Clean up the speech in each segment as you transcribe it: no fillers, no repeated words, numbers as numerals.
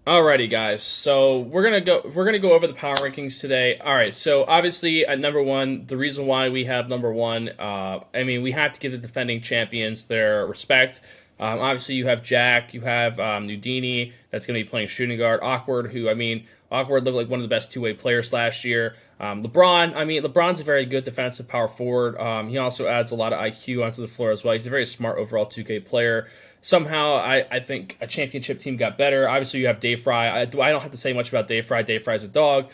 Alrighty, guys. So we're gonna go over the power rankings today. All right. So obviously at number one, the reason why we have number one, I mean, we have to give the defending champions their respect. Obviously, you have Jack, you have Nudini, that's going to be playing shooting guard. Awkward, who I mean, Awkward looked like one of the best two-way players last year. LeBron, I mean, LeBron's a very good defensive power forward. He also adds a lot of IQ onto the floor as well. He's a very smart overall 2K player. Somehow, I think a championship team got better. Obviously, you have Dave Frye. I don't have to say much about Dave Frye. Dave Frye's a dog.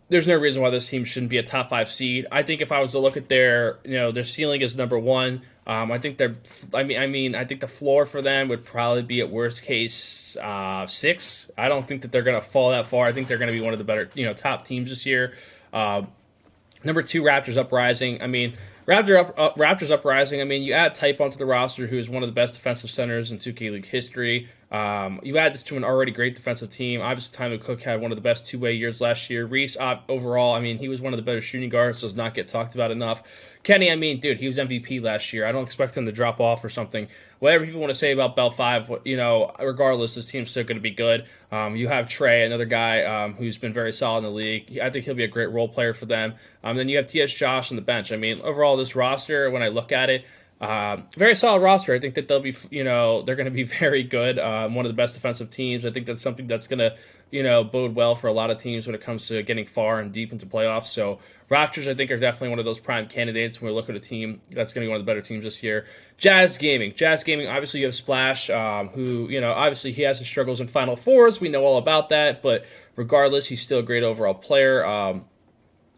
There's no reason why this team shouldn't be a top five seed. I think if I was to look at their ceiling is number one. I think I think the floor for them would probably be at worst case six. I don't think that they're going to fall that far. I think they're going to be one of the better, top teams this year. Uh, Number two, Raptors uprising. I mean, Raptors uprising. I mean, you add Type onto the roster, who is one of the best defensive centers in 2K League history. You add this to an already great defensive team. Obviously, Tymon Cook had one of the best two-way years last year. Reese, overall, I mean, he was one of the better shooting guards, so does not get talked about enough. Kenny, I mean, dude, he was MVP last year. I don't expect him to drop off or something. Whatever people want to say about Bell 5, regardless, this team's still going to be good. You have Trey, another guy who's been very solid in the league. I think he'll be a great role player for them. Then you have T.S. Josh on the bench. I mean, overall, this roster, when I look at it, very solid roster. I think that they'll be, they're going to be very good. One of the best defensive teams. I think that's something that's going to, bode well for a lot of teams when it comes to getting far and deep into playoffs. So Raptors, I think, are definitely one of those prime candidates when we look at a team that's going to be one of the better teams this year. Jazz Gaming. Obviously, you have Splash, who, obviously he has his struggles in Final Fours. We know all about that, but regardless, he's still a great overall player.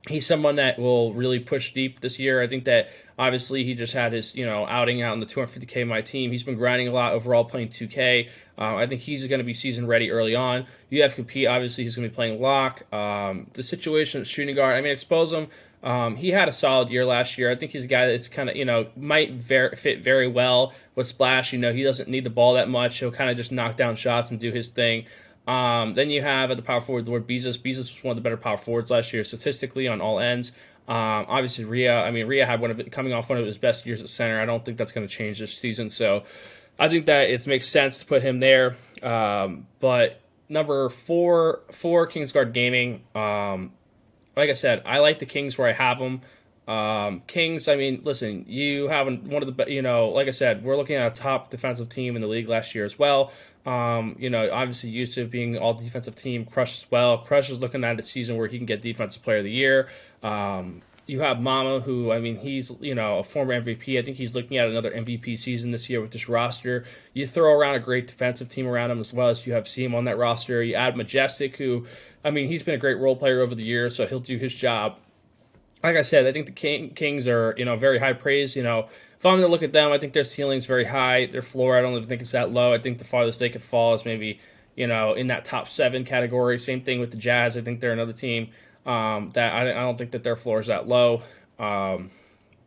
He's someone that will really push deep this year. I think that obviously he just had his outing out in the 250K my team. He's been grinding a lot overall playing 2K. I think he's going to be season ready early on. You have Compete, obviously he's going to be playing lock. The situation at shooting guard, I mean, expose him. He had a solid year last year. I think he's a guy that's kind of might fit very well with Splash. He doesn't need the ball that much. He'll kind of just knock down shots and do his thing. Then you have at the power forward Lord Bezos. Bezos was one of the better power forwards last year statistically on all ends. Obviously Rhea. I mean, Rhea had coming off one of his best years at center. I don't think that's going to change this season. So I think that it makes sense to put him there. But number four, Kingsguard Gaming. Like I said, I like the Kings where I have them. Kings, I mean, listen, you have one of the, like I said, we're looking at a top defensive team in the league last year as well. Obviously Yusuf being all defensive team, Crush as well. Crush is looking at a season where he can get defensive player of the year. You have Mama, who, I mean, he's, a former MVP. I think he's looking at another MVP season this year with this roster. You throw around a great defensive team around him as well as you have Seam on that roster. You add Majestic, who, I mean, he's been a great role player over the years, so he'll do his job. Like I said, I think the Kings are, very high praise. If I'm going to look at them, I think their ceiling's very high. Their floor, I don't even think it's that low. I think the farthest they could fall is maybe, in that top seven category. Same thing with the Jazz. I think they're another team that I don't think that their floor is that low.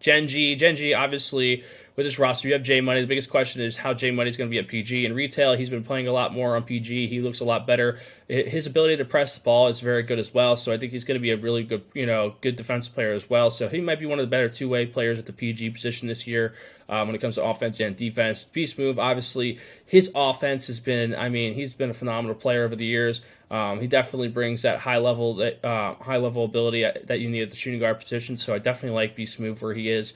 Gen G, obviously, with this roster, you have J Money. The biggest question is how J Money is going to be at PG. In retail, he's been playing a lot more on PG. He looks a lot better. His ability to press the ball is very good as well. So I think he's going to be a really good, good defensive player as well. So he might be one of the better two-way players at the PG position this year when it comes to offense and defense. Beast Move, obviously, his offense has been, I mean, he's been a phenomenal player over the years. He definitely brings that high level ability that you need at the shooting guard position. So I definitely like Beast Move where he is.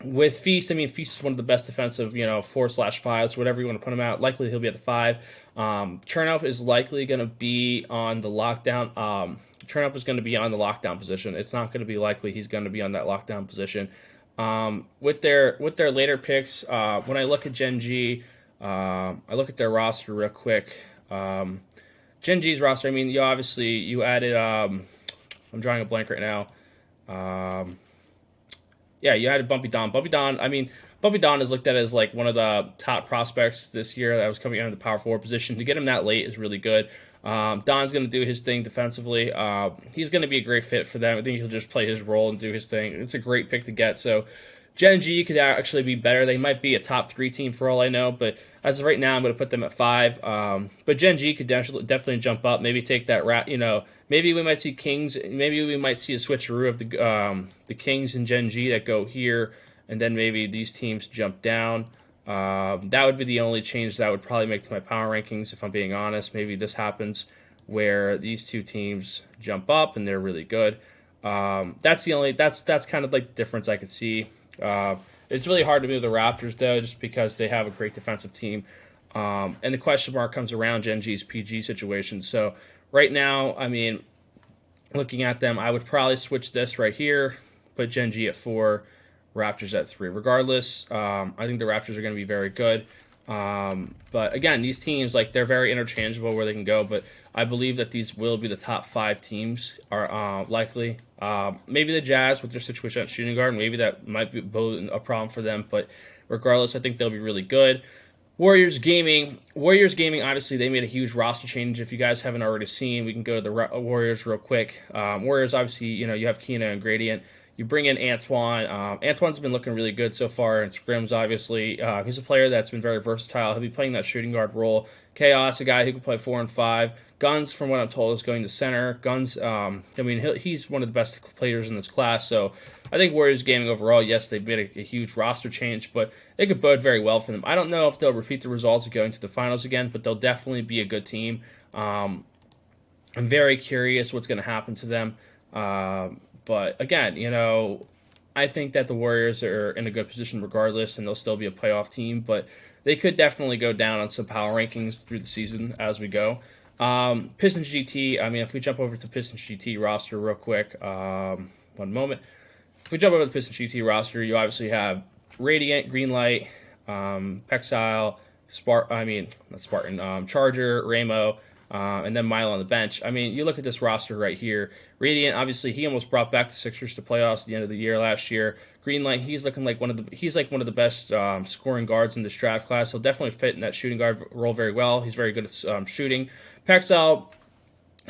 With Feast, I mean, Feast is one of the best defensive, 4/5s, whatever you want to put him out. Likely he'll be at the 5. Chernoff is likely going to be on the lockdown. Chernoff is going to be on the lockdown position. It's not going to be likely he's going to be on that lockdown position. With their later picks, when I look at Gen G, I look at their roster real quick. Gen G's roster, I mean, you added, I'm drawing a blank right now. Yeah, you had Bumpy Don. Bumpy Don is looked at as like one of the top prospects this year that was coming out of the power forward position. To get him that late is really good. Don's going to do his thing defensively. He's going to be a great fit for them. I think he'll just play his role and do his thing. It's a great pick to get. So Gen G could actually be better. They might be a top 3 team for all I know, but as of right now, I'm going to put them at 5. But Gen G could definitely jump up. Maybe take that maybe we might see Kings. Maybe we might see a switcheroo of the Kings and Gen G that go here, and then maybe these teams jump down. That would be the only change that I would probably make to my power rankings, if I'm being honest. Maybe this happens where these two teams jump up and they're really good. That's kind of like the difference I could see. It's really hard to move the Raptors though, just because they have a great defensive team. And the question mark comes around Gen G's PG situation. So right now, I mean, looking at them, I would probably switch this right here, put Gen G at 4, Raptors at 3. Regardless, I think the Raptors are going to be very good. But again, these teams, like, they're very interchangeable where they can go. But I believe that these will be the top 5 teams are likely. Maybe the Jazz with their situation at shooting guard, maybe that might be a problem for them. But regardless, I think they'll be really good. Warriors Gaming, obviously, they made a huge roster change. If you guys haven't already seen, we can go to the Warriors real quick. Warriors, obviously, you have Keno and Gradient. You bring in Antoine. Antoine's been looking really good so far in scrims, obviously. He's a player that's been very versatile. He'll be playing that shooting guard role. Chaos, a guy who can play 4 and 5. Guns, from what I'm told, is going to center. Guns, he's one of the best players in this class, so I think Warriors Gaming overall, yes, they made a huge roster change, but it could bode very well for them. I don't know if they'll repeat the results of going to the finals again, but they'll definitely be a good team. I'm very curious what's going to happen to them. But again, I think that the Warriors are in a good position regardless, and they'll still be a playoff team, but they could definitely go down on some power rankings through the season as we go. Piston GT, if we jump over to Piston GT roster real quick, one moment. If we jump over to the Piston GT roster, you obviously have Radiant, Greenlight, Pexile, Charger, Ramo, and then Milo on the bench. You look at this roster right here. Radiant, obviously, he almost brought back the Sixers to playoffs at the end of the year last year. Greenlight, he's looking like one of the best scoring guards in this draft class. He'll definitely fit in that shooting guard role very well. He's very good at shooting. Pexel,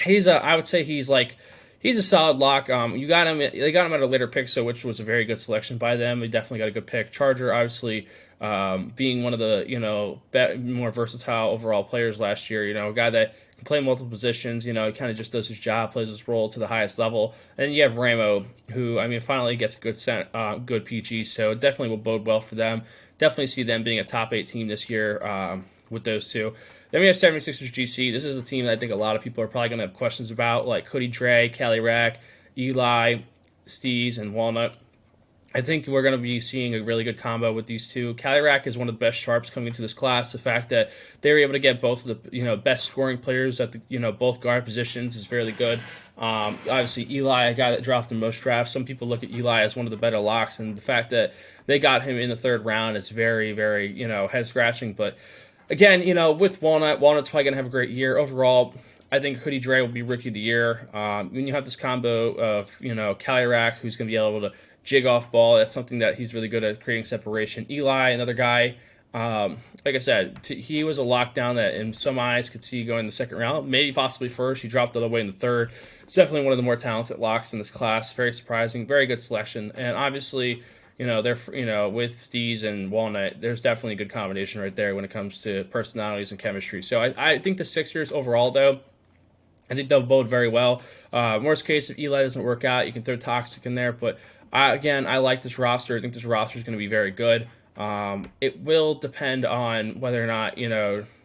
I would say he's a solid lock. They got him at a later pick, which was a very good selection by them. They definitely got a good pick. Charger, obviously, being one of the more versatile overall players last year. A guy that can play multiple positions. He kind of just does his job, plays his role to the highest level. And then you have Ramo, who finally gets a good PG. So it definitely will bode well for them. Definitely see them being a top 8 team this year with those two. Then we have 76ers GC. This is a team that I think a lot of people are probably going to have questions about, like Hoodie Dre, Cali Rack, Eli, Steez, and Walnut. I think we're going to be seeing a really good combo with these two. Cali Rack is one of the best sharps coming into this class. The fact that they were able to get both of the best scoring players at the both guard positions is fairly good. Obviously, Eli, a guy that dropped in most drafts. Some people look at Eli as one of the better locks, and the fact that they got him in the 3rd round is very, very head scratching. But again, with Walnut's probably going to have a great year. Overall, I think Hoodie Dre will be Rookie of the Year. When you have this combo of, Cali Rack, who's going to be able to jig off ball, that's something that he's really good at, creating separation. Eli, another guy, like I said, he was a lockdown that in some eyes could see going in the 2nd round, maybe possibly 1st. He dropped all the way in the 3rd. He's definitely one of the more talented locks in this class. Very surprising, very good selection. And obviously, they're with Steez and Walnut, there's definitely a good combination right there when it comes to personalities and chemistry. So I think the Sixers overall, though, I think they'll bode very well. Worst case, if Eli doesn't work out, you can throw Toxic in there. But I like this roster. I think this roster is going to be very good. It will depend on whether or not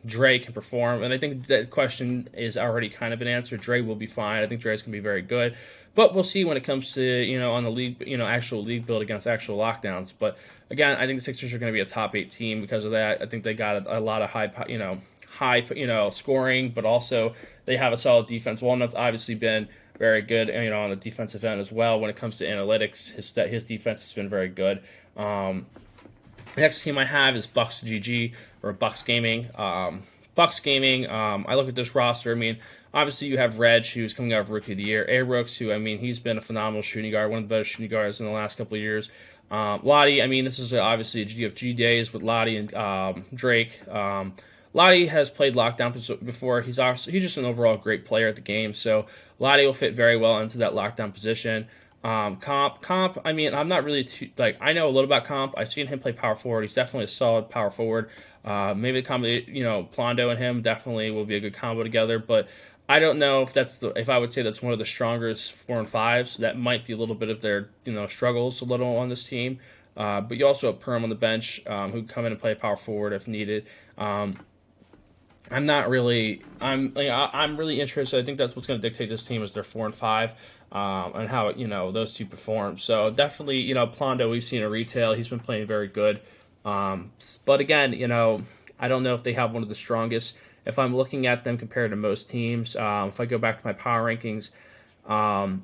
Dre can perform, and I think that question is already kind of been answered. Dre will be fine. I think Dre's going to be very good. But we'll see when it comes to, on the league, actual league build against actual lockdowns. But again, I think the Sixers are going to be a top 8 team because of that. I think they got a lot of high scoring, but also they have a solid defense. Walnut's obviously been very good, on the defensive end as well. When it comes to analytics, his defense has been very good. The next team I have is Bucks GG or Bucks Gaming. Bucks Gaming, I look at this roster. Obviously, you have Reg, who's coming out of Rookie of the Year. A-Rooks, who, he's been a phenomenal shooting guard, one of the better shooting guards in the last couple of years. Lottie, this is obviously a GFG days with Lottie and Drake. Lottie has played lockdown before. He's just an overall great player at the game, so Lottie will fit very well into that lockdown position. Comp, I'm not really I know a little about Comp. I've seen him play power forward. He's definitely a solid power forward. Maybe the combo, Plondo and him definitely will be a good combo together, but I don't know if I would say that's one of the strongest 4 and 5s. That might be a little bit of their, struggles a little on this team. but you also have Perm on the bench who can come in and play power forward if needed. I'm really interested. I think that's what's going to dictate this team is their 4 and 5, and how those two perform. So definitely Plondo, we've seen in retail, he's been playing very good. But again, I don't know if they have one of the strongest. If I'm looking at them compared to most teams, if I go back to my power rankings, I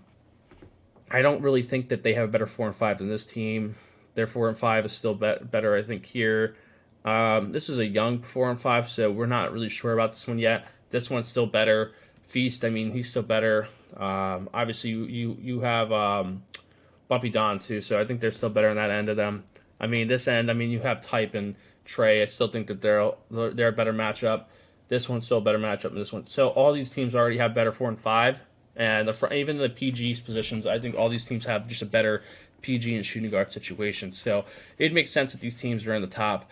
don't really think that they have a better 4 and 5 than this team. Their 4 and 5 is still better, I think, here. This is a young 4 and 5, so we're not really sure about this one yet. This one's still better. Feast, I mean, he's still better. Obviously, you have Bumpy Don too, so I think they're still better on that end of them. I mean, this end, I mean, you have Type and Trey. I still think that they're a better matchup. This one's still a better matchup than this one. So all these teams already have better 4 and 5, and even the PG's positions, I think all these teams have just a better PG and shooting guard situation. So it makes sense that these teams are in the top.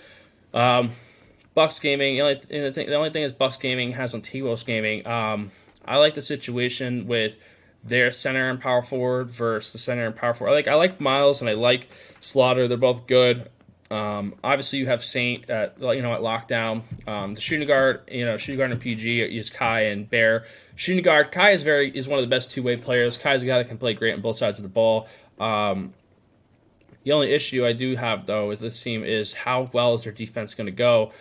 Bucks Gaming, the only thing is Bucks Gaming has on T-Wolves Gaming. I like the situation with their center and power forward versus the center and power forward. I like Miles and I like Slaughter. They're both good. Obviously you have Saint at lockdown. The shooting guard in PG is Kai and Bear. Shooting guard, Kai is one of the best two-way players. Kai's a guy that can play great on both sides of the ball. The only issue I do have, though, with this team is how well is their defense going to go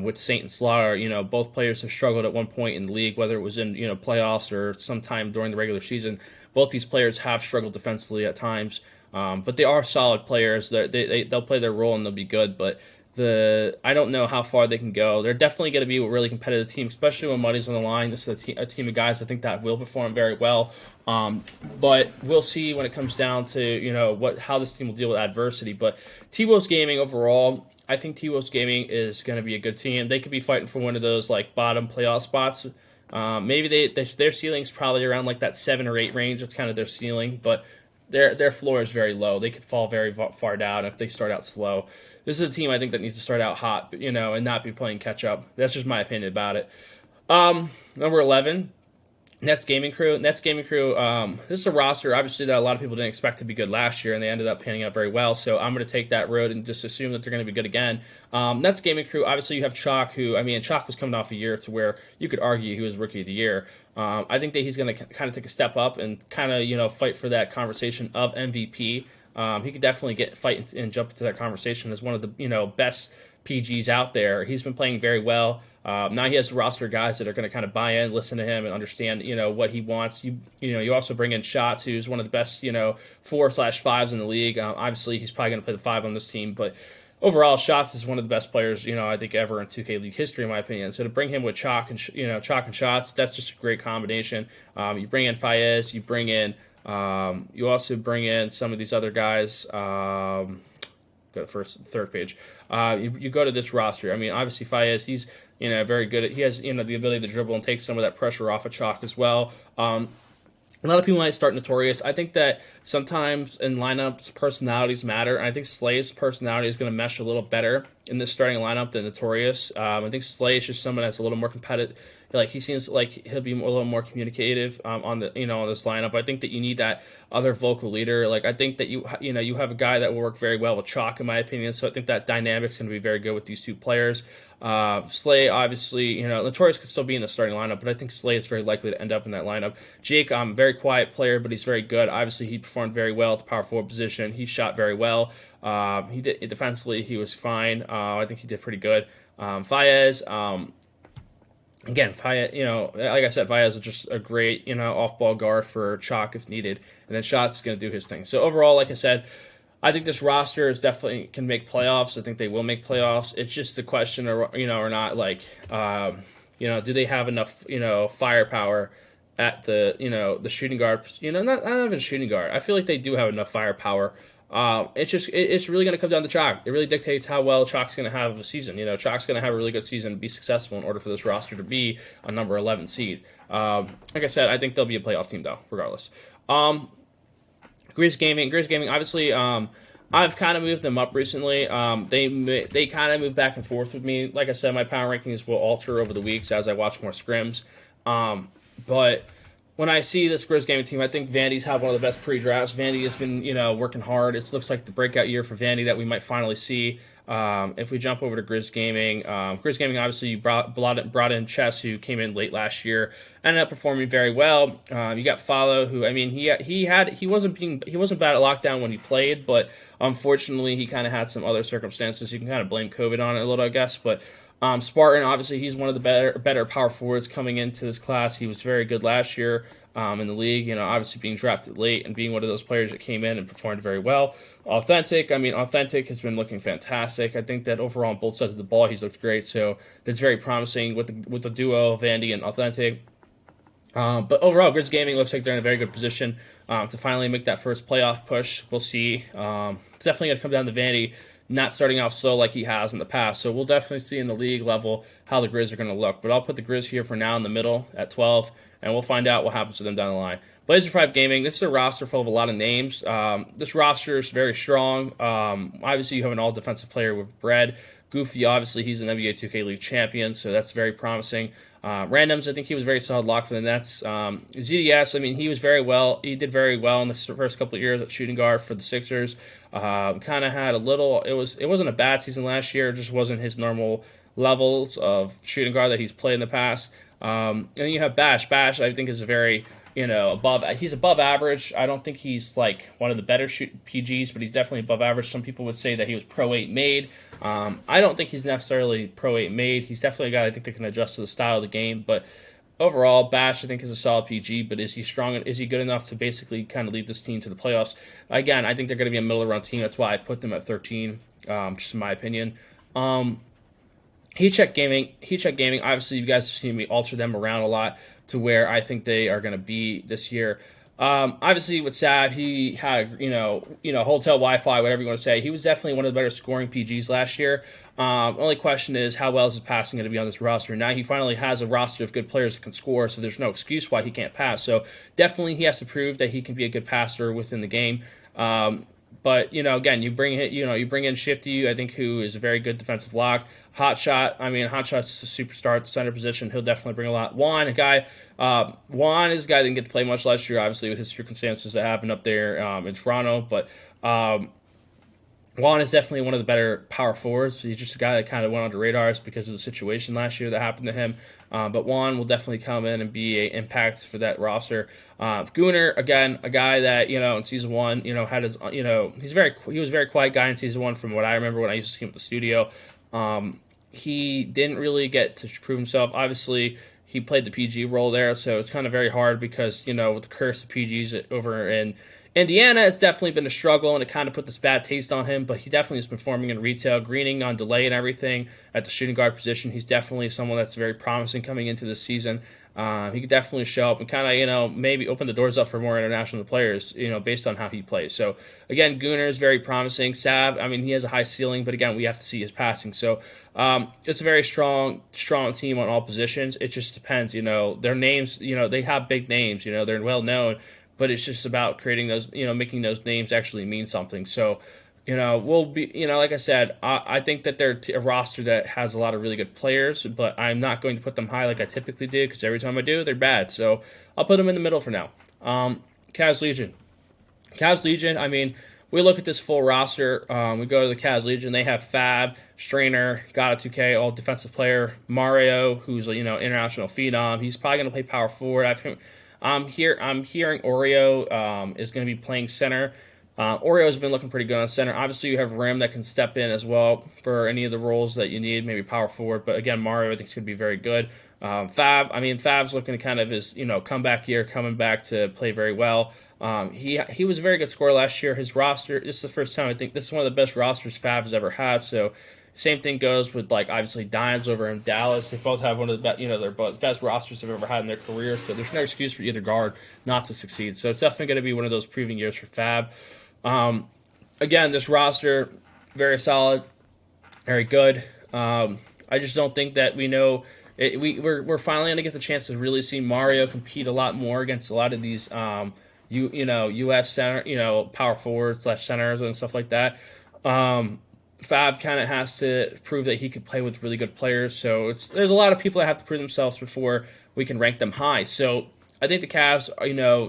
with Saint and Slaughter. Both players have struggled at one point in the league, whether it was in playoffs or sometime during the regular season. Both these players have struggled defensively at times, but they are solid players. They'll play their role and they'll be good, but I don't know how far they can go. They're definitely going to be a really competitive team, especially when money's on the line. This is a team of guys I think that will perform very well. But we'll see when it comes down to how this team will deal with adversity. But T-Wolves Gaming overall, I think T-Wolves Gaming is going to be a good team. They could be fighting for one of those bottom playoff spots. Maybe their ceiling's probably around that 7 or 8 range. That's kind of their ceiling, but their floor is very low. They could fall very far down if they start out slow. This is a team I think that needs to start out hot, and not be playing catch up. That's just my opinion about it. Number 11. Nets Gaming Crew. This is a roster, obviously, that a lot of people didn't expect to be good last year, and they ended up panning out very well. So I'm going to take that road and just assume that they're going to be good again. Nets Gaming Crew, obviously, you have Chalk, Chalk was coming off a year to where you could argue he was Rookie of the Year. I think that he's going to kind of take a step up and kind of, fight for that conversation of MVP. He could definitely fight and jump into that conversation as one of the, best PGs out there. He's been playing very well. Now he has a roster of guys that are going to kind of buy in, listen to him, and understand, what he wants. You also bring in Shots, who's one of the best, 4/5s in the league. Obviously, he's probably going to play the 5 on this team, but overall, Shots is one of the best players, I think ever in 2K League history, in my opinion. So to bring him with Chalk and Shots, that's just a great combination. You bring in Fayez, you also bring in some of these other guys. Go to third page. You go to this roster. Obviously Fayez, he's very good. He has the ability to dribble and take some of that pressure off of Chalk as well. A lot of people might start Notorious. I think that sometimes in lineups, personalities matter. And I think Slay's personality is going to mesh a little better in this starting lineup than Notorious. I think Slay is just someone that's a little more competitive. He seems like he'll be a little more communicative on this lineup. I think that you need that other vocal leader. I think that you have a guy that will work very well with Chalk, in my opinion. So I think that dynamic's going to be very good with these two players. Slay, obviously, Notorious could still be in the starting lineup, but I think Slay is very likely to end up in that lineup. Jake, very quiet player, but he's very good. Obviously, he performed very well at the power forward position. He shot very well. He did defensively. He was fine. I think he did pretty good. Fayez. Again, Fayez, like I said, Fayez is just a great, off-ball guard for Chalk if needed, and then Shots is going to do his thing. So overall, like I said, I think this roster is definitely can make playoffs. I think they will make playoffs. It's just the question, or not. Do they have enough, firepower at the shooting guard? Not even shooting guard. I feel like they do have enough firepower. It's really going to come down to Chalk. It really dictates how well Chalk's going to have a season. Chalk's going to have a really good season and be successful in order for this roster to be a number 11 seed. Like I said, I think they'll be a playoff team though, regardless. Grizz Gaming, obviously, I've kind of moved them up recently. They kind of move back and forth with me. Like I said, my power rankings will alter over the weeks as I watch more scrims. But when I see this Grizz Gaming team, I think Vandy's had one of the best pre-drafts. Vandy has been, working hard. It looks like the breakout year for Vandy that we might finally see. If we jump over to Grizz Gaming, Grizz Gaming obviously you brought in Chess, who came in late last year, ended up performing very well. You got Follow, who, I mean, he wasn't bad at lockdown when he played, but unfortunately he kind of had some other circumstances. You can kind of blame COVID on it a little, I guess, but. Spartan, obviously, he's one of the better power forwards coming into this class. He was very good last year in the league. Obviously being drafted late and being one of those players that came in and performed very well. Authentic, Authentic has been looking fantastic. I think that overall on both sides of the ball, he's looked great. So that's very promising with the duo of Vandy and Authentic. But overall, Grizz Gaming looks like they're in a very good position to finally make that first playoff push. We'll see. It's definitely going to come down to Vandy not starting off slow like he has in the past. So we'll definitely see in the league level how the Grizz are going to look. But I'll put the Grizz here for now in the middle at 12, and we'll find out what happens to them down the line. Blazer 5 Gaming, this is a roster full of a lot of names. This roster is very strong. Obviously, you have an all-defensive player with Bread. Goofy, obviously, he's an NBA2KLeague champion, so that's very promising. Randoms, I think he was a very solid lock for the Nets. ZDS, he did very well in the first couple of years at shooting guard for the Sixers. Kind of had a little, it wasn't a bad season last year, it just wasn't his normal levels of shooting guard that he's played in the past. And then you have Bash. Bash, I think, is a very, he's above average. I don't think he's like one of the better PGs, but he's definitely above average. Some people would say that he was Pro 8 made. I don't think he's necessarily Pro 8 made. He's definitely a guy I think that can adjust to the style of the game, but overall, Bash, I think, is a solid PG, but is he strong? Is he good enough to basically kind of lead this team to the playoffs? Again, I think they're going to be a middle-of-the-round team. That's why I put them at 13, just in my opinion. Heat Gaming, obviously, you guys have seen me alter them around a lot to where I think they are going to be this year. Obviously, with Sav, he had, hotel Wi-Fi, whatever you want to say. He was definitely one of the better scoring PGs last year. Only question is, how well is his passing going to be on this roster? Now he finally has a roster of good players that can score, so there's no excuse why he can't pass. So definitely he has to prove that he can be a good passer within the game. But, again, you bring in Shifty, I think, who is a very good defensive lock. Hotshot, Hotshot's a superstar at the center position. He'll definitely bring a lot. Juan is a guy that didn't get to play much last year, obviously, with his circumstances that happened up there in Toronto. But Juan is definitely one of the better power forwards. He's just a guy that kind of went under radars because of the situation last year that happened to him. But Juan will definitely come in and be an impact for that roster. Gooner, again, a guy that, in Season 1, had his, he was a very quiet guy in Season 1 from what I remember when I used to see him at the studio. He didn't really get to prove himself. Obviously, he played the PG role there, so it's kind of very hard because, with the curse of PGs over in Indiana, it's definitely been a struggle, and it kind of put this bad taste on him, but he definitely is performing in retail, greening on delay and everything at the shooting guard position. He's definitely someone that's very promising coming into this season. He could definitely show up and kind of, maybe open the doors up for more international players, based on how he plays. So, again, Gooner is very promising. Sav, he has a high ceiling, but again, we have to see his passing. So, it's a very strong team on all positions. It just depends, their names, they have big names, they're well known, but it's just about creating those, making those names actually mean something. So, we'll be, like I said, I think that they're a roster that has a lot of really good players, but I'm not going to put them high like I typically do because every time I do, they're bad. So I'll put them in the middle for now. Cavs Legion. We look at this full roster. We go to the Cavs Legion. They have Fab, Strainer, Got2K, all defensive player. Mario, who's international phenom. He's probably going to play power forward. I'm hearing Oreo is going to be playing center. Oreo's been looking pretty good on center. Obviously, you have Rim that can step in as well for any of the roles that you need, maybe power forward. But again, Mario I think is going to be very good. Fab's looking to kind of his comeback year, coming back to play very well. He was a very good scorer last year. His roster, this is the first time I think this is one of the best rosters Fab has ever had. So same thing goes with obviously Dimes over in Dallas. They both have one of the best, they're both best rosters they've ever had in their career. So there's no excuse for either guard not to succeed. So it's definitely going to be one of those proving years for Fab. Again, this roster, very solid, very good. I just don't think that we know we're finally going to get the chance to really see Mario compete a lot more against a lot of these U.S. center, power forwards / centers and stuff like that. Fab kind of has to prove that he could play with really good players. So there's a lot of people that have to prove themselves before we can rank them high. So I think the Cavs,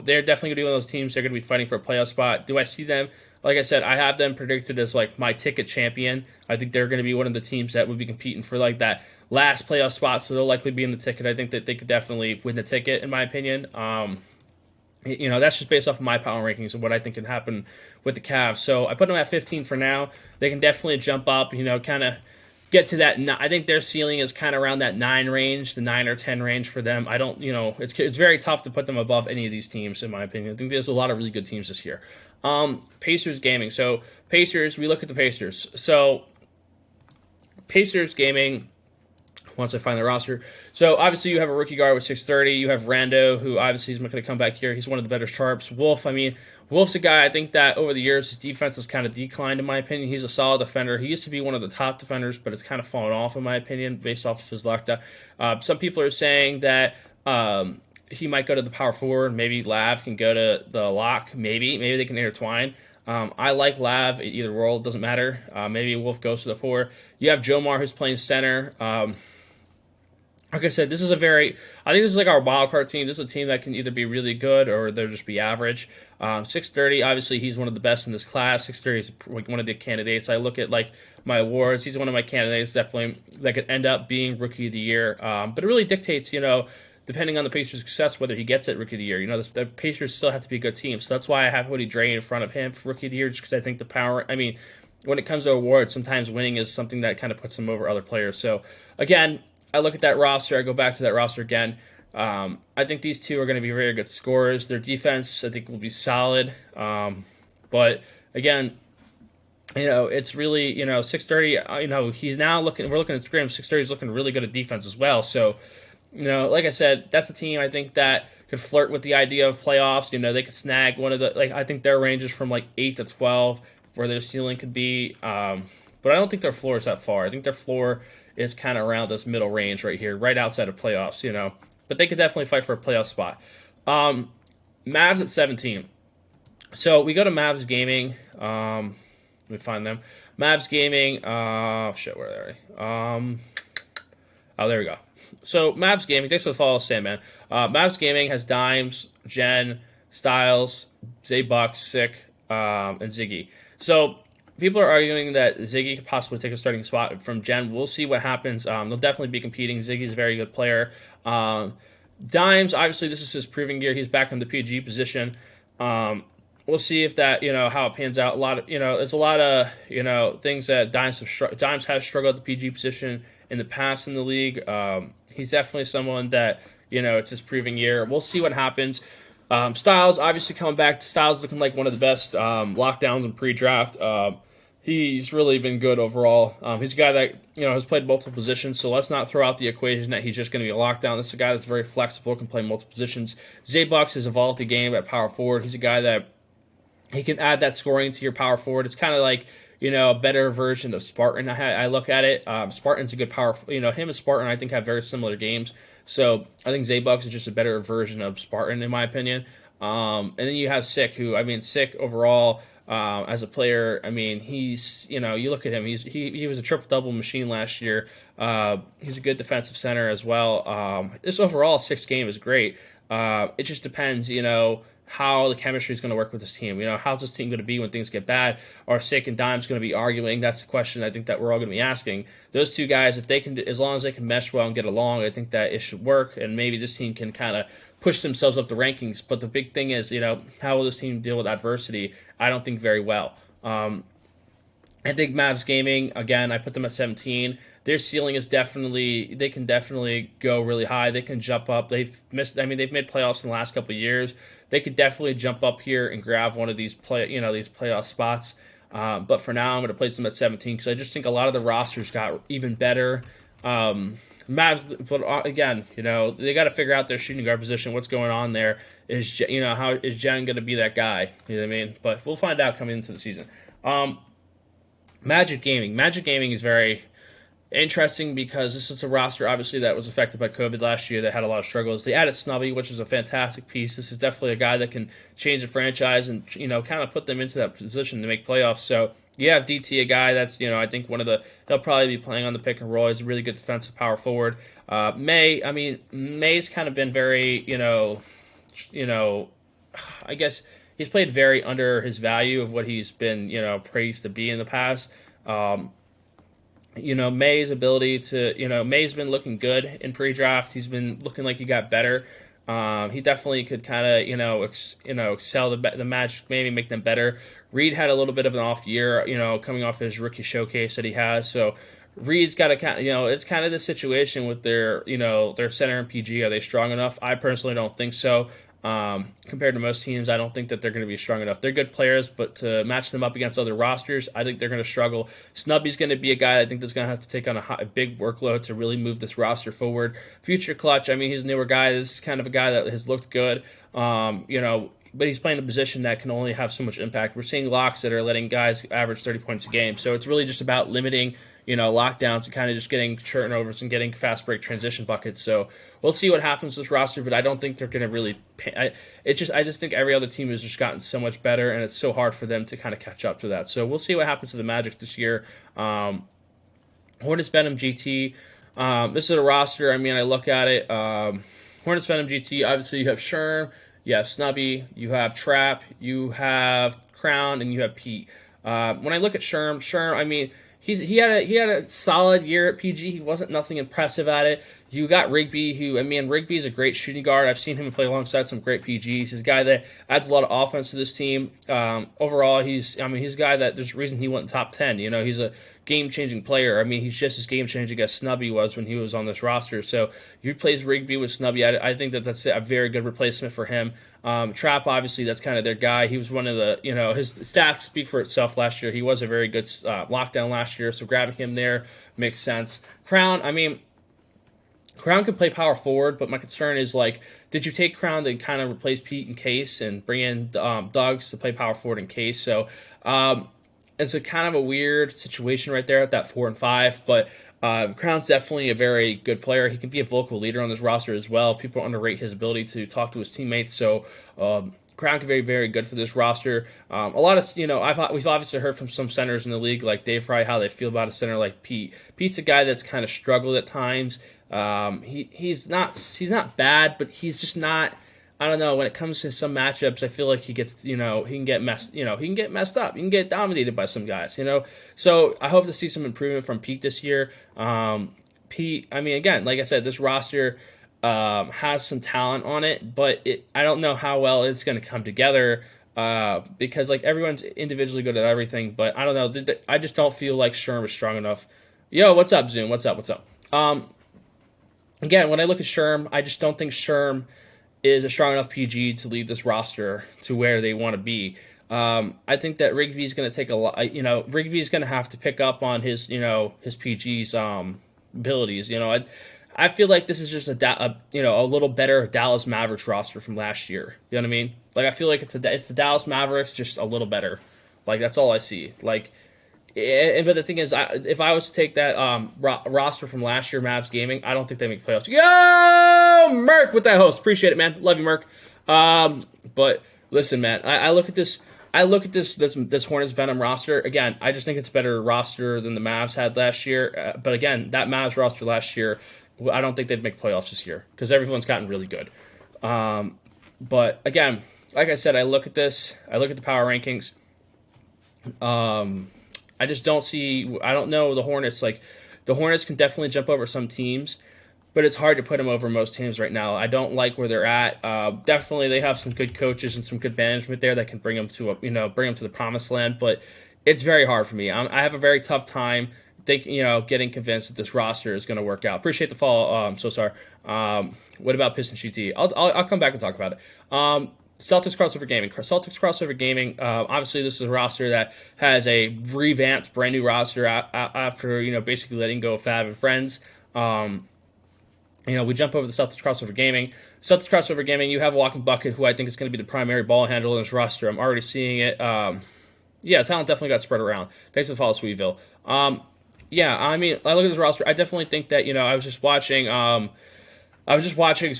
they're definitely going to be one of those teams. They're going to be fighting for a playoff spot. Do I see them? Like I said, I have them predicted as like my ticket champion. I think they're going to be one of the teams that would be competing for like that last playoff spot, so they'll likely be in the ticket. I think that they could definitely win the ticket, in my opinion. That's just based off of my power rankings and what I think can happen with the Cavs. So I put them at 15 for now. They can definitely jump up, kind of get to that. I think their ceiling is kind of around that 9 range, the 9 or 10 range for them. I don't, it's very tough to put them above any of these teams, in my opinion. I think there's a lot of really good teams this year. Pacers Gaming. So Pacers, we look at the Pacers. So Pacers Gaming, once I find the roster. So, obviously, you have a rookie guard with 630. You have Rando, who obviously is going to come back here. He's one of the better sharps. Wolf, Wolf's a guy, I think that over the years, his defense has kind of declined, in my opinion. He's a solid defender. He used to be one of the top defenders, but it's kind of fallen off, in my opinion, based off of his lockdown. Some people are saying that he might go to the power forward. Maybe Lav can go to the lock. Maybe they can intertwine. I like Lav in either role. It doesn't matter. Maybe Wolf goes to the 4. You have Jomar, who's playing center. Like I said, I think this is like our wild card team. This is a team that can either be really good or they'll just be average. 630, obviously, he's one of the best in this class. 630 is like one of the candidates. I look at like my awards. He's one of my candidates, definitely, that could end up being Rookie of the Year. But it really dictates, depending on the Pacers' success, whether he gets it Rookie of the Year. The Pacers still have to be a good team. So that's why I have Woody Dre in front of him for Rookie of the Year, just because I think when it comes to awards, sometimes winning is something that kind of puts them over other players. So, again, I look at that roster. I go back to that roster again. I think these two are going to be very good scorers. Their defense, I think, will be solid. But again, it's really 630. He's now looking. We're looking at Scrim. 630 is looking really good at defense as well. So, like I said, that's a team I think that could flirt with the idea of playoffs. They could snag one of the I think their range is from 8 to 12, where their ceiling could be. But I don't think their floor is that far. I think their floor is kind of around this middle range right here, right outside of playoffs, But they could definitely fight for a playoff spot. Mavs at 17. So we go to Mavs Gaming. Let me find them. Mavs Gaming. Where are they? There we go. So Mavs Gaming. Thanks for the follow, Sandman. Mavs Gaming has Dimes, Jen, Styles, Zaybuck, Sick, and Ziggy. So people are arguing that Ziggy could possibly take a starting spot from Jen. We'll see what happens. They'll definitely be competing. Ziggy's a very good player. Dimes, obviously, this is his proving year. He's back in the PG position. We'll see if that, how it pans out. There's a lot of, things that Dimes has struggled at the PG position in the past in the league. He's definitely someone that, it's his proving year. We'll see what happens. Styles, obviously, coming back. Styles looking like one of the best lockdowns in pre-draft. He's really been good overall. He's a guy that has played multiple positions, so let's not throw out the equation that he's just going to be a lockdown. This is a guy that's very flexible, can play multiple positions. Zaybucks has evolved the game at power forward. He's a guy that he can add that scoring to your power forward. It's kind of like a better version of Spartan. I look at it. Spartan's a good power. Him and Spartan I think have very similar games. So I think Zaybucks is just a better version of Spartan in my opinion. And then you have Sick, Sick overall. As a player, he's, you look at him, he was a triple-double machine last year. He's a good defensive center as well. This overall 6 game is great. It just depends, how the chemistry is going to work with this team. How's this team going to be when things get bad? Are Sick and Dimes going to be arguing? That's the question I think that we're all going to be asking. Those two guys, if they can, as long as they can mesh well and get along, I think that it should work, and maybe this team can kind of push themselves up the rankings. But the big thing is, how will this team deal with adversity? I don't think very well. I think Mavs Gaming, again, I put them at 17. Their ceiling is they can definitely go really high. They can jump up. They've made playoffs in the last couple of years. They could definitely jump up here and grab one of these playoff spots. But for now, I'm going to place them at 17 because I just think a lot of the rosters got even better. Mavs, but again, they got to figure out their shooting guard position. What's going on there? How is Jen going to be that guy? You know what I mean? But we'll find out coming into the season. Magic Gaming. Magic Gaming is very interesting because this is a roster, obviously, that was affected by COVID last year. That had a lot of struggles. They added Snubby, which is a fantastic piece. This is definitely a guy that can change the franchise and, kind of put them into that position to make playoffs. So you have DT, a guy that's, I think he'll probably be playing on the pick and roll. He's a really good defensive power forward. May's kind of been very, I guess he's played very under his value of what he's been, praised to be in the past. May's ability to, May's been looking good in pre-draft. He's been looking like he got better. He definitely could kind of, excel the Magic, maybe make them better. Reed had a little bit of an off year, coming off his rookie showcase that he has. So Reed's got to kind of, it's kind of the situation with their center and PG. Are they strong enough? I personally don't think so. Compared to most teams, I don't think that they're going to be strong enough. They're good players, but to match them up against other rosters, I think they're going to struggle. Snubby's going to be a guy I think that's going to have to take on a big workload to really move this roster forward. Future Clutch, I mean, he's a newer guy. This is kind of a guy that has looked good, but he's playing a position that can only have so much impact. We're seeing locks that are letting guys average 30 points a game, so it's really just about limiting lockdowns and kind of just getting turnovers and getting fast break transition buckets. So we'll see what happens with this roster, but I don't think they're going to really. I just think every other team has just gotten so much better, and it's so hard for them to kind of catch up to that. So we'll see what happens to the Magic this year. Hornets Venom GT. This is a roster. I mean, I look at it. Hornets Venom GT. Obviously, you have Sherm, you have Snubby, you have Trap, you have Crown, and you have Pete. When I look at Sherm, I mean. He had a solid year at PG. He wasn't nothing impressive at it. You got Rigby, Rigby's a great shooting guard. I've seen him play alongside some great PGs. He's a guy that adds a lot of offense to this team. Overall, he's a guy that there's a reason he went top 10. He's a game-changing player. I mean, he's just as game-changing as Snubby was when he was on this roster. So you replace Rigby with Snubby. I think that's a very good replacement for him. Trap, obviously, that's kind of their guy. He was one of the, his stats speak for itself last year. He was a very good lockdown last year, so grabbing him there makes sense. Crown can play power forward, but my concern is, did you take Crown to kind of replace Pete in case and bring in Duggs to play power forward in case? So it's a kind of a weird situation right there at that 4 and 5, but Crown's definitely a very good player. He can be a vocal leader on this roster as well. People underrate his ability to talk to his teammates, so Crown can be very, very good for this roster. A lot of, we've obviously heard from some centers in the league, like Dave Frye, how they feel about a center like Pete. Pete's a guy that's kind of struggled at times. He's not bad, but he's just not. I don't know. When it comes to some matchups, I feel like he gets, he can get messed up. He can get dominated by some guys, So I hope to see some improvement from Pete this year. Pete, I mean, again, like I said, this roster has some talent on it, but I don't know how well it's going to come together because everyone's individually good at everything. But I don't know. I just don't feel like Sherm is strong enough. Yo, what's up, Zoom? What's up? Again, when I look at Sherm, I just don't think Sherm is a strong enough PG to lead this roster to where they want to be. I think that Rigby's going to take a lot. Rigby's going to have to pick up on his PG's abilities. I feel like this is just a little better Dallas Mavericks roster from last year. You know what I mean? I feel like it's the Dallas Mavericks just a little better. That's all I see. But the thing is, if I was to take that roster from last year, Mavs Gaming, I don't think they make playoffs. Yo, Merc with that host. Appreciate it, man. Love you, Merc. But listen, man, I look at this. I look at this Hornets Venom roster. Again, I just think it's a better roster than the Mavs had last year. But again, that Mavs roster last year, I don't think they'd make playoffs this year because everyone's gotten really good. But again, like I said, I look at this. I look at the power rankings. I just don't see. I don't know the Hornets. The Hornets can definitely jump over some teams, but it's hard to put them over most teams right now. I don't like where they're at. Definitely, they have some good coaches and some good management there that can bring them to the promised land. But it's very hard for me. I have a very tough time getting convinced that this roster is going to work out. Appreciate the follow. So sorry. What about Piston GT? I'll come back and talk about it. Celtics Crossover Gaming. Obviously, this is a roster that has a revamped, brand new roster after basically letting go of Fab and Friends. We jump over the Celtics Crossover Gaming. Celtics Crossover Gaming, you have a walking bucket who I think is going to be the primary ball handler in this roster. I'm already seeing it. Talent definitely got spread around. Thanks for the follow, Sweetville. I mean, I look at this roster. I definitely think that I was just watching some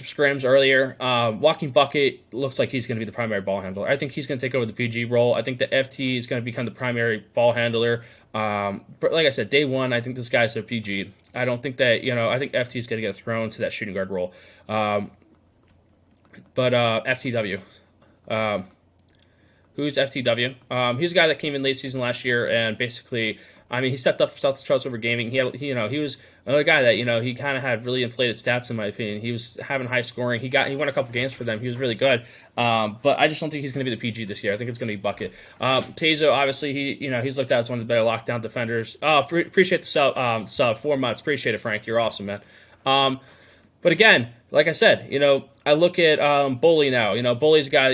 scrims earlier. Walking Bucket looks like he's going to be the primary ball handler. I think he's going to take over the PG role. I think the FT is going to become the primary ball handler. But like I said, day one, I think this guy's a PG. I don't think that, I think FT is going to get thrown to that shooting guard role. But FTW. Who's FTW? He's a guy that came in late season last year, and basically, I mean, he stepped up for Celtics crossover gaming. He was another guy that he kind of had really inflated stats in my opinion. He was having high scoring. He won a couple games for them. He was really good. But I just don't think he's going to be the PG this year. I think it's going to be Bucket. STEEZO, obviously, he's looked at as one of the better lockdown defenders. Appreciate the sub 4 months. Appreciate it, Frank. You're awesome, man. But again, like I said, I look at Bully now. Bully's a guy.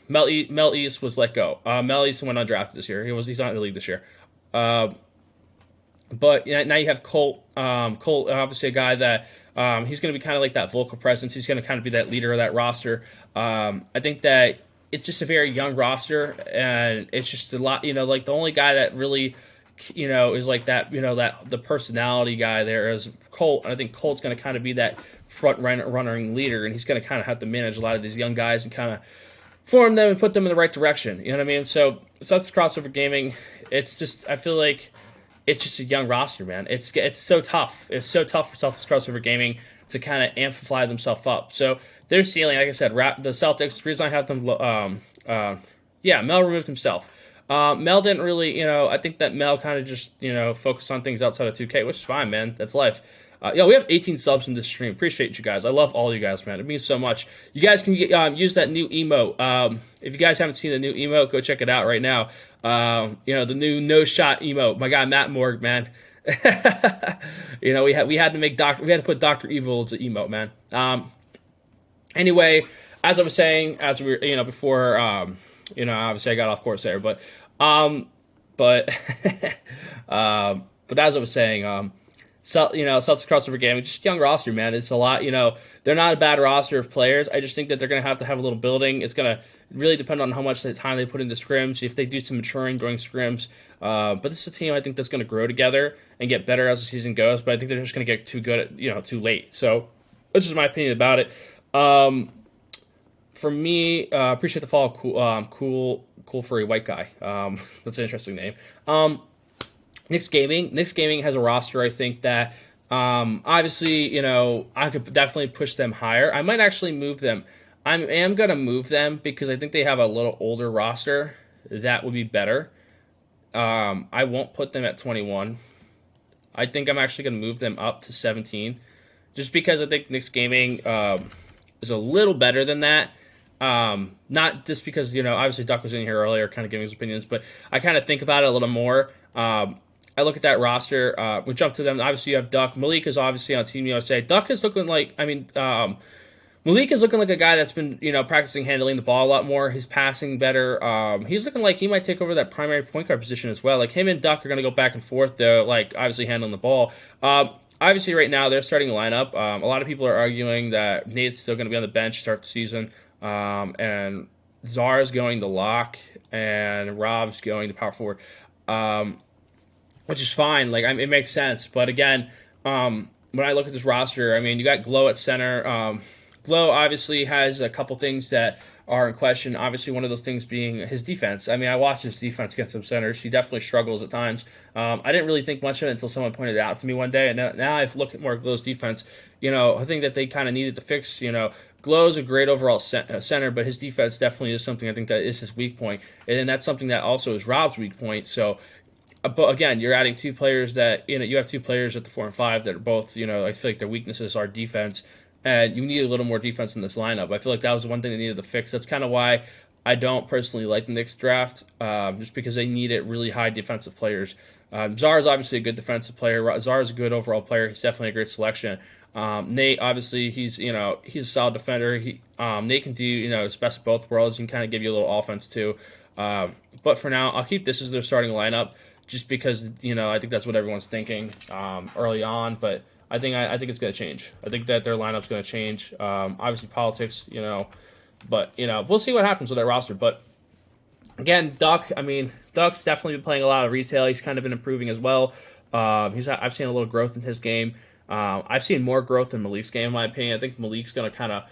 Mel East was let go. Mel East went undrafted this year. He's not in the league this year. But now you have Colt. Colt, obviously a guy that he's going to be kind of like that vocal presence. He's going to kind of be that leader of that roster. I think that it's just a very young roster, and it's just a lot. Like the only guy that really, is like that. That the personality guy there is Colt. And I think Colt's going to kind of be that front running leader, and he's going to kind of have to manage a lot of these young guys and kind of form them and put them in the right direction. You know what I mean? So that's crossover gaming. It's just, I feel like it's just a young roster, man. It's so tough. It's so tough for Celtics crossover gaming to kind of amplify themselves up. So their ceiling, like I said, the Celtics. The reason I have them, Mel removed himself. Mel didn't really, I think that Mel kind of just, focused on things outside of 2K, which is fine, man. That's life. We have 18 subs in this stream. Appreciate you guys. I love all you guys, man. It means so much. You guys can use that new emote. If you guys haven't seen the new emote, go check it out right now. The new no shot emote. My guy Matt Morg, man. We had to put Dr. Evil as an emote, man. Anyway, as I was saying, as we were, before, obviously I got off course there, but as I was saying, Celtics crossover game, just young roster, man. It's a lot, they're not a bad roster of players. I just think that they're going to have a little building. It's going to really depend on how much time they put into scrims, if they do some maturing during scrims. But this is a team I think that's going to grow together and get better as the season goes, but I think they're just going to get too good, too late. So, which is my opinion about it. For me, appreciate the follow, cool furry white guy. That's an interesting name. Knicks Gaming has a roster, I think, that obviously, I could definitely push them higher. I might actually move them. I am going to move them because I think they have a little older roster. That would be better. I won't put them at 21. I think I'm actually going to move them up to 17. Just because I think Knicks Gaming is a little better than that. Not just because, obviously Duck was in here earlier kind of giving his opinions, but I kind of think about it a little more. I look at that roster. We jump to them. Obviously, you have Duck. Malik is obviously on Team USA. Duck is looking like, Malik is looking like a guy that's been, practicing handling the ball a lot more. He's passing better. He's looking like he might take over that primary point guard position as well. Like, him and Duck are going to go back and forth, though, like, obviously handling the ball. Obviously, right now, they're starting the lineup. A lot of people are arguing that Nate's still going to be on the bench to start the season. And Czar's going to lock, and Rob's going to power forward. Which is fine. Like, it makes sense. But again, when I look at this roster, you got Glow at center. Glow obviously has a couple things that are in question. Obviously, one of those things being his defense. I watched his defense against some centers. He definitely struggles at times. I didn't really think much of it until someone pointed it out to me one day. And now I've looked at more of Glow's defense. I think that they kind of needed to fix, Glow's a great overall center, but his defense definitely is something I think that is his weak point. And then that's something that also is Rob's weak point. So, but again, you're adding two players that, you have two players at the 4 and 5 that are both, I feel like their weaknesses are defense. And you need a little more defense in this lineup. I feel like that was the one thing they needed to fix. That's kind of why I don't personally like the Knicks draft, just because they needed really high defensive players. Czar is obviously a good defensive player. Czar is a good overall player. He's definitely a great selection. Nate, obviously, he's a solid defender. Nate can do, his best of both worlds. He can kind of give you a little offense, too. But for now, I'll keep this as their starting lineup, just because, I think that's what everyone's thinking early on. But I think it's going to change. I think that their lineup's going to change. Obviously, politics, but, we'll see what happens with that roster. But, again, Duck's definitely been playing a lot of retail. He's kind of been improving as well. I've seen a little growth in his game. I've seen more growth in Malik's game, in my opinion. I think Malik's going to kind of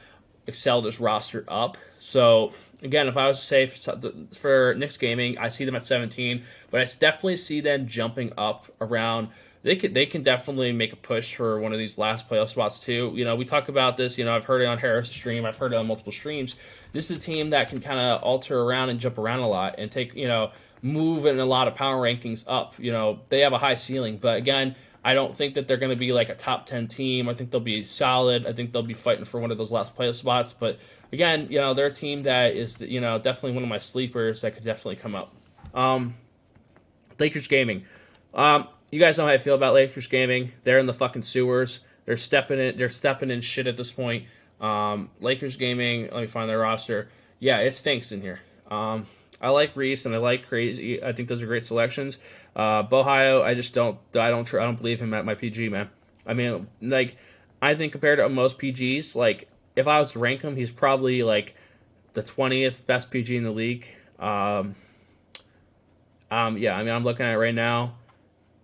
excel this roster up. So, again, if I was to say for Knicks Gaming, I see them at 17, but I definitely see them jumping up around they can definitely make a push for one of these last playoff spots too. You know, we talk about this. You know, I've heard it on Harris' stream. I've heard it on multiple streams. This is a team that can kind of alter around and jump around a lot and take, you know, move in a lot of power rankings up. You know, they have a high ceiling, but again, I don't think that they're going to be like a top 10 team. I think they'll be solid. I think they'll be fighting for one of those last playoff spots. But again, you know, they're a team that is, you know, definitely one of my sleepers that could definitely come up. Lakers Gaming. You guys know how I feel about Lakers Gaming. They're in the fucking sewers. They're stepping in shit at this point. Lakers Gaming, let me find their roster. Yeah, it stinks in here. I like Reese and I like Crazy. I think those are great selections. Bohio, I don't believe him at my PG, man. I mean, like, I think compared to most PGs, like, if I was to rank him, he's probably like the 20th best PG in the league. Yeah, I mean, I'm looking at it right now.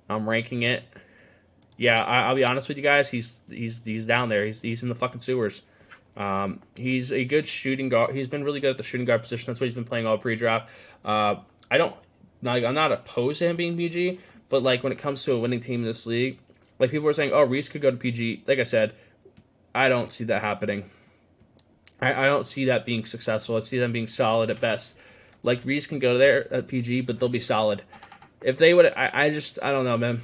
I'm ranking it. Yeah, I'll be honest with you guys. He's down there. He's in the fucking sewers. He's a good shooting guard. He's been really good at the shooting guard position. That's what he's been playing all pre-draft. I'm not opposed to him being PG, but like when it comes to a winning team in this league, like people are saying, oh, Reese could go to PG. Like I said, I don't see that happening. I don't see that being successful. I see them being solid at best. Like Reese can go there at PG, but they'll be solid. If they would, I don't know, man.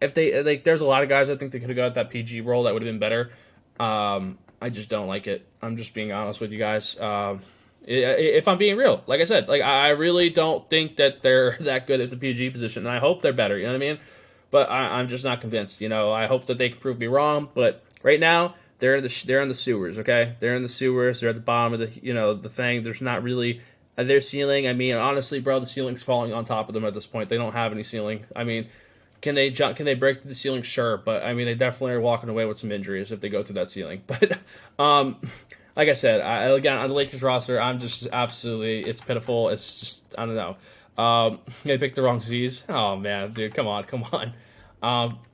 If they like, there's a lot of guys I think they could have got that PG role that would have been better. I just don't like it. I'm just being honest with you guys. If I'm being real, like I said, like I really don't think that they're that good at the PG position, and I hope they're better. You know what I mean? But I'm just not convinced. You know, I hope that they can prove me wrong. But right now, they're in the sewers. Okay, they're in the sewers. They're at the bottom of the thing. There's not really their ceiling. I mean, honestly, bro, the ceiling's falling on top of them at this point. They don't have any ceiling. I mean, can they jump? Can they break through the ceiling? Sure, but I mean, they definitely are walking away with some injuries if they go through that ceiling. But like I said, again on the Lakers roster, I'm just absolutely, it's pitiful. It's just, I don't know. They picked the wrong Z's. Oh man, dude, come on.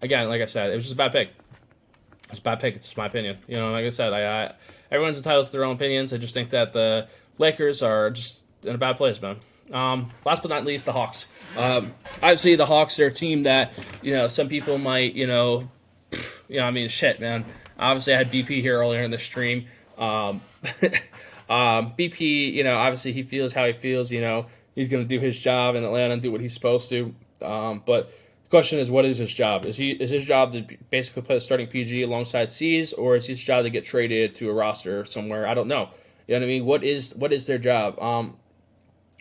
Again, like I said, it was just a bad pick. It's a bad pick. It's just my opinion. You know, like I said, everyone's entitled to their own opinions. I just think that the Lakers are just in a bad place, man. Last but not least, the Hawks. Obviously, the Hawks are a team that, you know, some people might, I mean, shit, man. Obviously, I had BP here earlier in the stream. BP, you know, obviously he feels how he feels. You know, he's going to do his job in Atlanta and do what he's supposed to. But the question is, what is his job? Is his job to basically play the starting PG alongside STEEZO, or is his job to get traded to a roster somewhere? I don't know. You know what I mean? What is their job?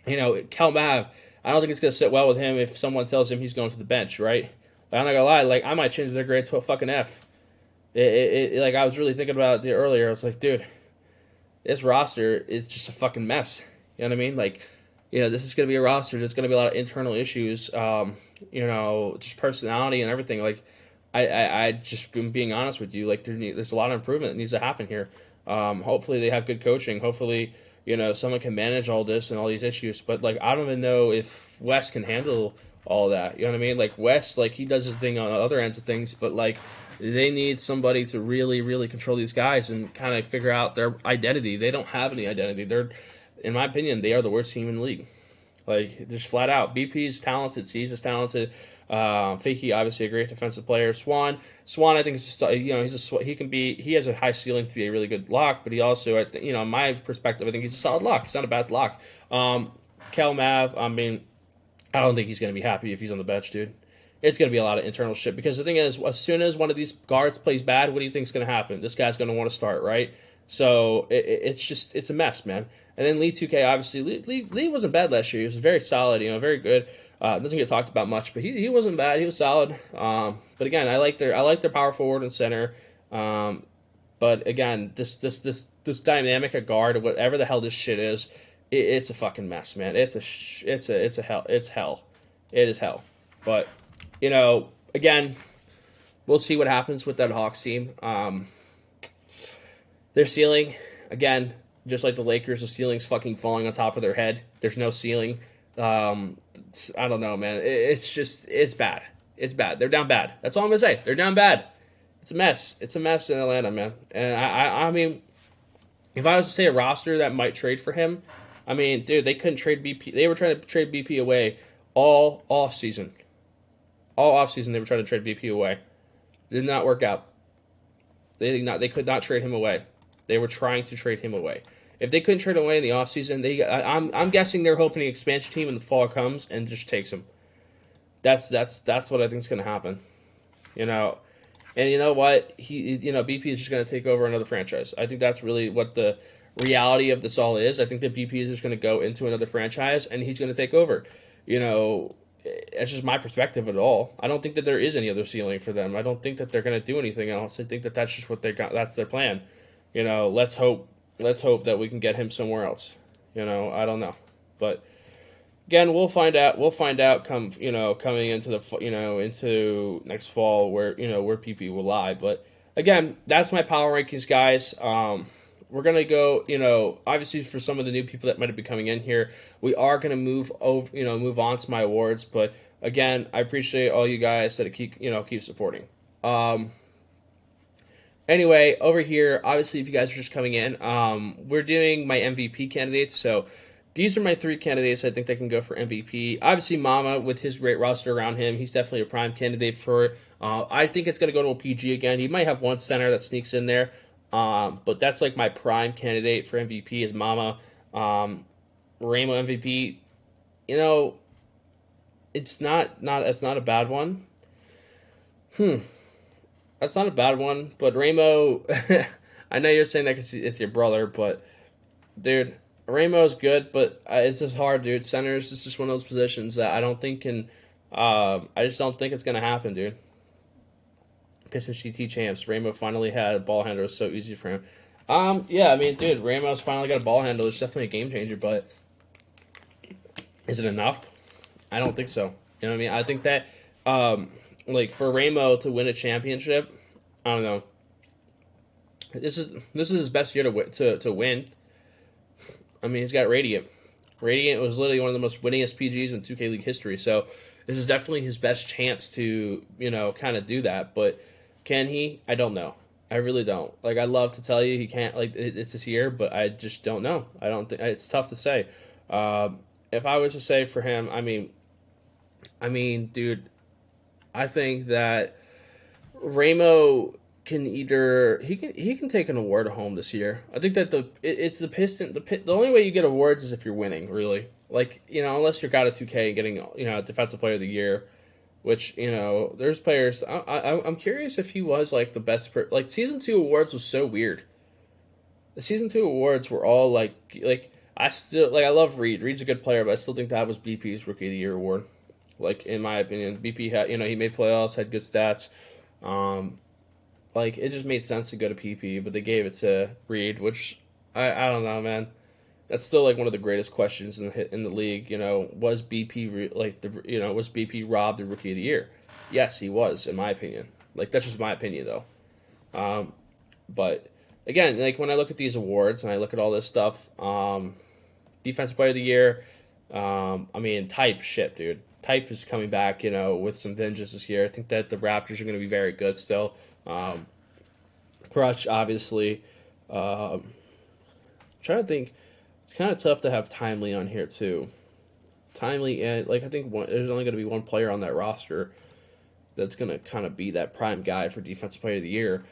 You know, Kel Mav, I don't think it's going to sit well with him if someone tells him he's going to the bench, right? Like, I'm not going to lie, like, I might change their grade to a fucking F. Like, I was really thinking about it earlier. I was like, dude, this roster is just a fucking mess. You know what I mean? Like, you know, this is going to be a roster. There's going to be a lot of internal issues, you know, just personality and everything. Like, I just been being honest with you. Like, there's a lot of improvement that needs to happen here. Hopefully they have good coaching. Hopefully, you know, someone can manage all this and all these issues. But, like, I don't even know if Wes can handle all that. You know what I mean? Like, Wes, like, he does his thing on the other ends of things. But, like, they need somebody to really, really control these guys and kind of figure out their identity. They don't have any identity. They're, in my opinion, they are the worst team in the league. Like, just flat out. BP's talented. C's is talented. Fakey, obviously a great defensive player. Swan, I think is just, you know, he has a high ceiling to be a really good lock, but he also, you know, in my perspective, I think he's a solid lock. He's not a bad lock. Kel Mav, I mean, I don't think he's going to be happy if he's on the bench, dude. It's going to be a lot of internal shit, because the thing is, as soon as one of these guards plays bad, what do you think is going to happen? This guy's going to want to start, right? So it's a mess, man. And then Lee 2K, obviously, Lee wasn't bad last year. He was very solid, you know, very good. Doesn't get talked about much, but he wasn't bad. He was solid. But again, I like their power forward and center. But again, this dynamic at guard, or whatever the hell this shit is, it's a fucking mess, man. It's hell. It's hell. It is hell. But you know, again, we'll see what happens with that Hawks team. Their ceiling, again, just like the Lakers, the ceiling's fucking falling on top of their head. There's no ceiling. I don't know, man. It's bad. It's bad. They're down bad. That's all I'm gonna say. They're down bad. It's a mess. It's a mess in Atlanta, man. And I mean, if I was to say a roster that might trade for him, I mean, dude, they couldn't trade BP. They were trying to trade BP away all off season. All offseason, they were trying to trade BP away. Did not work out. They could not trade him away. They were trying to trade him away. If they couldn't trade him away in the offseason, I'm guessing they're hoping the expansion team in the fall comes and just takes him. That's what I think is going to happen. You know, and you know what? BP is just going to take over another franchise. I think that's really what the reality of this all is. I think that BP is just going to go into another franchise and he's going to take over. You know, it's just my perspective at all. I don't think that there is any other ceiling for them. I don't think that they're going to do anything else. I think that that's just what they got. That's their plan. You know, let's hope that we can get him somewhere else. You know, I don't know, but again, we'll find out. We'll find out coming into the into next fall where PP will lie. But again, that's my power rankings, guys. We're gonna go. Obviously for some of the new people that might be coming in here, we are gonna move on to my awards. But again, I appreciate all you guys that keep supporting. Anyway, over here, obviously, if you guys are just coming in, we're doing my MVP candidates. So these are my 3 candidates I think they can go for MVP. Obviously, Mama, with his great roster around him, he's definitely a prime candidate for it. I think it's going to go to a PG again. He might have one center that sneaks in there, but that's like my prime candidate for MVP is Mama. Ramo MVP, it's not a bad one. That's not a bad one, but Ramo, I know you're saying that because it's your brother, but dude, Ramo's good, but it's just hard, dude. Centers is just one of those positions that I don't think I just don't think it's gonna happen, dude. Piston GT champs. Ramo finally had a ball handler. It was so easy for him. Yeah, I mean, dude, Ramo's finally got a ball handler. It's definitely a game changer, but is it enough? I don't think so. You know what I mean? I think that like for Ramo to win a championship, I don't know. This is his best year to win. I mean, he's got Radiant. Radiant was literally one of the most winningest PGs in 2K League history. So this is definitely his best chance to kind of do that. But can he? I don't know. I really don't. Like, I'd love to tell you he can't. Like, it's his year, but I just don't know. I don't think it's tough to say. If I was to say for him, I mean, dude, I think that Ramo can he can take an award home this year. I think that it's the Piston. The only way you get awards is if you're winning, really. Like, unless you're got a 2K getting Defensive Player of the Year, which there's players. I'm curious if he was like the best. Like, Season 2 awards was so weird. The Season 2 awards were all like I love Reed. Reed's a good player, but I still think that was BP's Rookie of the Year award. Like, in my opinion, BP had, he made playoffs, had good stats. Like, it just made sense to go to PP, but they gave it to Reed, which I don't know, man. That's still like one of the greatest questions in the league. Was BP was BP robbed the Rookie of the Year? Yes, he was, in my opinion. Like, that's just my opinion, though. But again, like, when I look at these awards and I look at all this stuff, Defensive Player of the Year, I mean, Type, shit, dude. Type is coming back, with some vengeance this year. I think that the Raptors are going to be very good still. Crush, obviously. I'm trying to think. It's kind of tough to have Timely on here, too. Timely, and I think there's only going to be one player on that roster that's going to kind of be that prime guy for Defensive Player of the Year.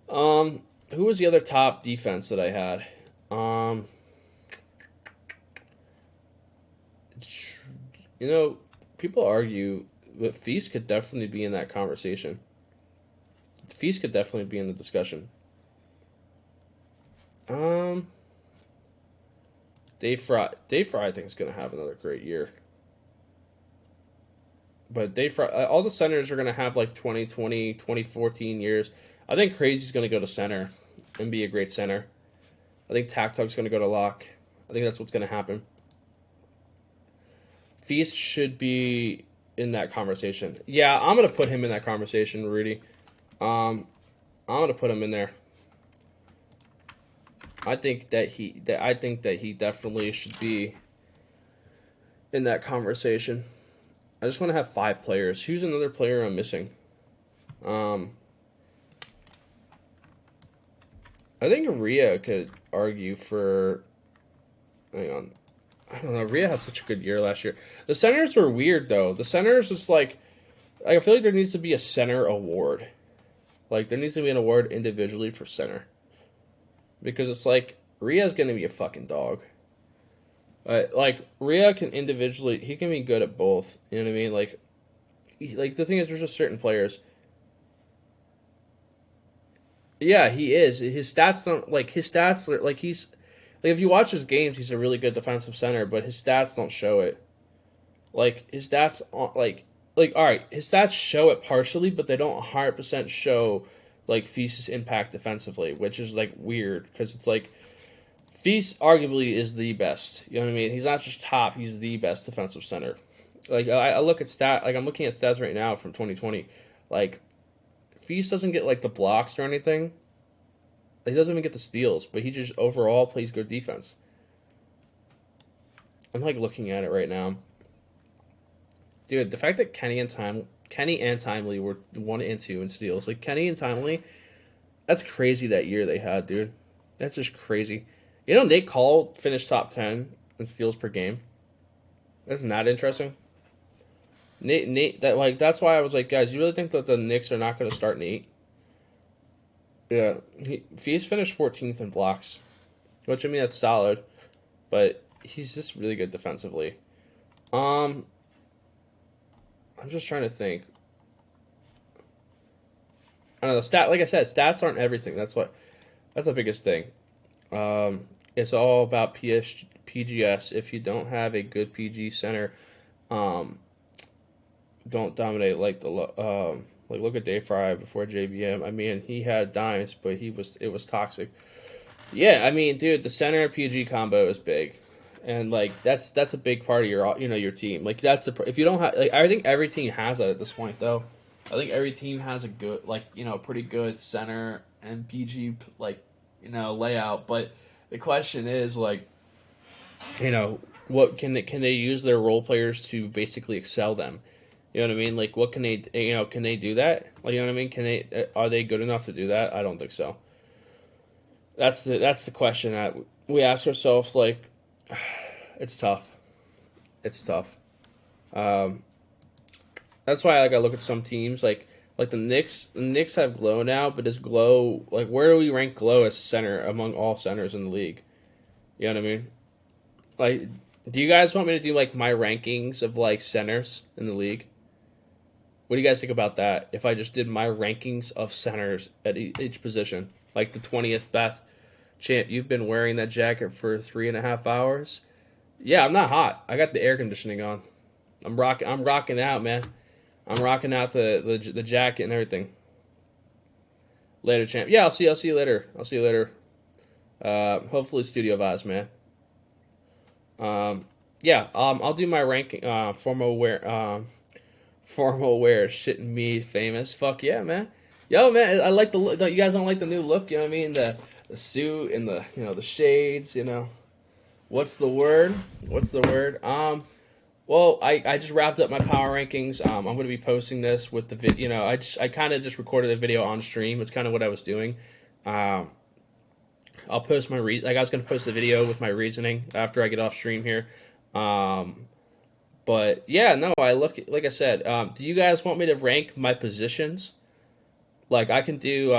Who was the other top defense that I had? People argue that Feast could definitely be in that conversation. Feast could definitely be in the discussion. Dave Frye, I think, is going to have another great year. But Dave Frye, all the centers are going to have like 2020, 2014 years. I think Crazy's going to go to center and be a great center. I think Tactog's going to go to lock. I think that's what's going to happen. Feast should be in that conversation. Yeah, I'm going to put him in that conversation, Rudy. I'm going to put him in there. I think that he definitely should be in that conversation. I just want to have 5 players. Who's another player I'm missing? I think Rhea could argue for. Hang on. I don't know. Rhea had such a good year last year. The centers were weird, though. The centers was like, Like, I feel like there needs to be a center award. Like, there needs to be an award individually for center. Because it's like, Rhea's going to be a fucking dog. Like, Rhea can individually, he can be good at both. You know what I mean? Like the thing is, there's just certain players. Yeah, he is. His stats don't, like, his stats, like, like, if you watch his games, he's a really good defensive center, but his stats don't show it. Like, his stats, all right, his stats show it partially, but they don't 100% show, like, Feast's impact defensively, which is, like, weird, because it's like, Feast arguably is the best. You know what I mean? He's not just top; he's the best defensive center. Like I look at I'm looking at stats right now from 2020. Like Feast doesn't get like the blocks or anything. He doesn't even get the steals, but he just overall plays good defense. I'm like looking at it right now, dude. The fact that Kenny and Timely were 1 and 2 in steals. Like Kenny and Timely, that's crazy that year they had, dude. That's just crazy. You know, Nate Call finished top 10 in steals per game. Isn't that interesting? Nate, that's why I was like, guys, you really think that the Knicks are not going to start Nate? Yeah, he's finished 14th in blocks, which I mean that's solid, but he's just really good defensively. I'm just trying to think. I don't know. Like I said, stats aren't everything. That's the biggest thing. It's all about PGS. If you don't have a good PG center, don't dominate like like look at Dave Frye before JVM. I mean, he had dimes, but it was toxic. Yeah, I mean, dude, the center PG combo is big, and like that's a big part of your team. Like if you don't have, like, I think every team has that at this point though. I think every team has a good, like, pretty good center and PG, like, layout, but the question is, like, what can they use their role players to basically excel them? You know what I mean? Like, what can they, can they do that? Like, you know what I mean? Are they good enough to do that? I don't think so. That's the question that we ask ourselves. Like, it's tough. It's tough. That's why, like, I look at some teams like the Knicks. The Knicks have Glow now, but is Glow, like, where do we rank Glow as a center among all centers in the league? You know what I mean? Like, do you guys want me to do like my rankings of like centers in the league? What do you guys think about that? If I just did my rankings of centers at each position, like the 20th Beth champ, you've been wearing that jacket for 3.5 hours. Yeah, I'm not hot. I got the air conditioning on. I'm rocking out, man. I'm rocking out the jacket and everything. Later, champ. Yeah, I'll see you later. Hopefully Studio Vibes, man. Yeah, I'll do my ranking. Formal wear, shitting me famous. Fuck yeah, man. Yo, man, I like the look. You guys don't like the new look? You know what I mean? The suit and the the shades. What's the word? Well, I just wrapped up my power rankings. I'm going to be posting this with the video. I kind of just recorded a video on stream. It's kind of what I was doing. I'll post my like I was going to post the video with my reasoning after I get off stream here. But yeah, no, like I said. Do you guys want me to rank my positions? Like I can do.